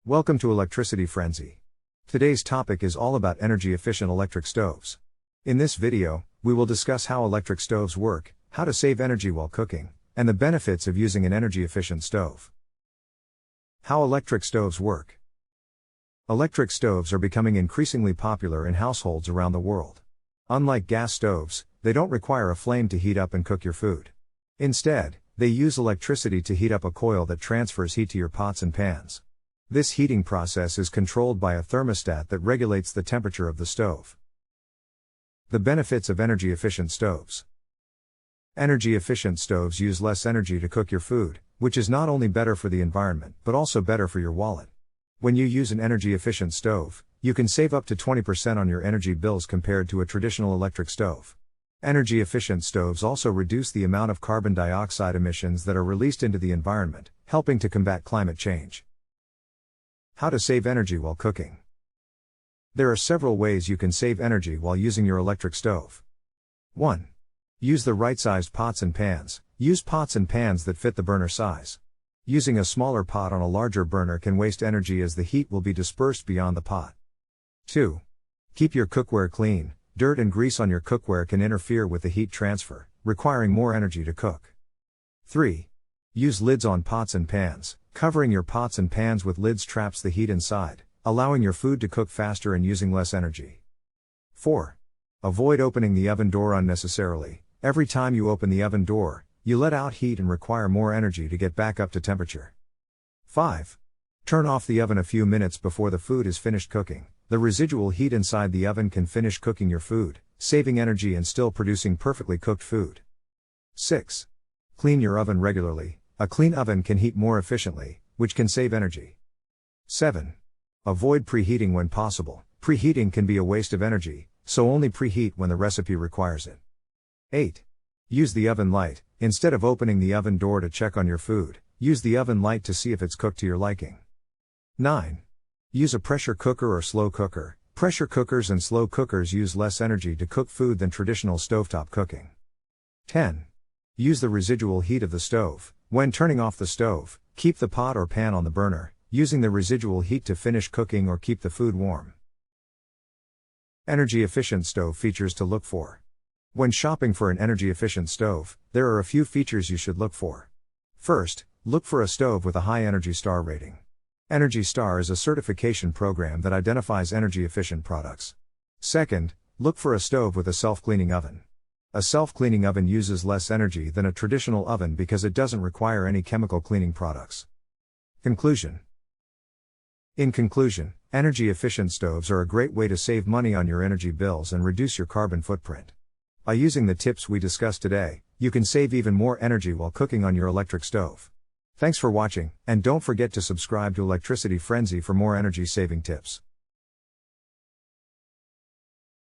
Welcome to Electricity Frenzy. Today's topic is all about energy-efficient electric stoves. In this video, we will discuss how electric stoves work, how to save energy while cooking, and the benefits of using an energy-efficient stove. How electric stoves work. Electric stoves are becoming increasingly popular in households around the world. Unlike gas stoves, they don't require a flame to heat up and cook your food. Instead, they use electricity to heat up a coil that transfers heat to your pots and pans. This heating process is controlled by a thermostat that regulates the temperature of the stove. The benefits of energy-efficient stoves. Energy-efficient stoves use less energy to cook your food, which is not only better for the environment but also better for your wallet. When you use an energy-efficient stove, you can save up to 20% on your energy bills compared to a traditional electric stove. Energy-efficient stoves also reduce the amount of carbon dioxide emissions that are released into the environment, helping to combat climate change. How to save energy while cooking. There are several ways you can save energy while using your electric stove. 1. Use the right-sized pots and pans. Use pots and pans that fit the burner size. Using a smaller pot on a larger burner can waste energy as the heat will be dispersed beyond the pot. 2. Keep your cookware clean. Dirt and grease on your cookware can interfere with the heat transfer, requiring more energy to cook. 3. Use lids on pots and pans. Covering your pots and pans with lids traps the heat inside, allowing your food to cook faster and using less energy. 4. Avoid opening the oven door unnecessarily. Every time you open the oven door, you let out heat and require more energy to get back up to temperature. 5. Turn off the oven a few minutes before the food is finished cooking. The residual heat inside the oven can finish cooking your food, saving energy and still producing perfectly cooked food. 6. Clean your oven regularly. A clean oven can heat more efficiently, which can save energy. 7. Avoid preheating when possible. Preheating can be a waste of energy, so only preheat when the recipe requires it. 8. Use the oven light. Instead of opening the oven door to check on your food, use the oven light to see if it's cooked to your liking. 9. Use a pressure cooker or slow cooker. Pressure cookers and slow cookers use less energy to cook food than traditional stovetop cooking. 10. Use the residual heat of the stove. When turning off the stove, keep the pot or pan on the burner, using the residual heat to finish cooking or keep the food warm. Energy-efficient stove features to look for. When shopping for an energy-efficient stove, there are a few features you should look for. First, look for a stove with a high Energy Star rating. Energy Star is a certification program that identifies energy-efficient products. Second, look for a stove with a self-cleaning oven. A self-cleaning oven uses less energy than a traditional oven because it doesn't require any chemical cleaning products. Conclusion. In conclusion, energy-efficient stoves are a great way to save money on your energy bills and reduce your carbon footprint. By using the tips we discussed today, you can save even more energy while cooking on your electric stove. Thanks for watching, and don't forget to subscribe to Electricity Frenzy for more energy-saving tips.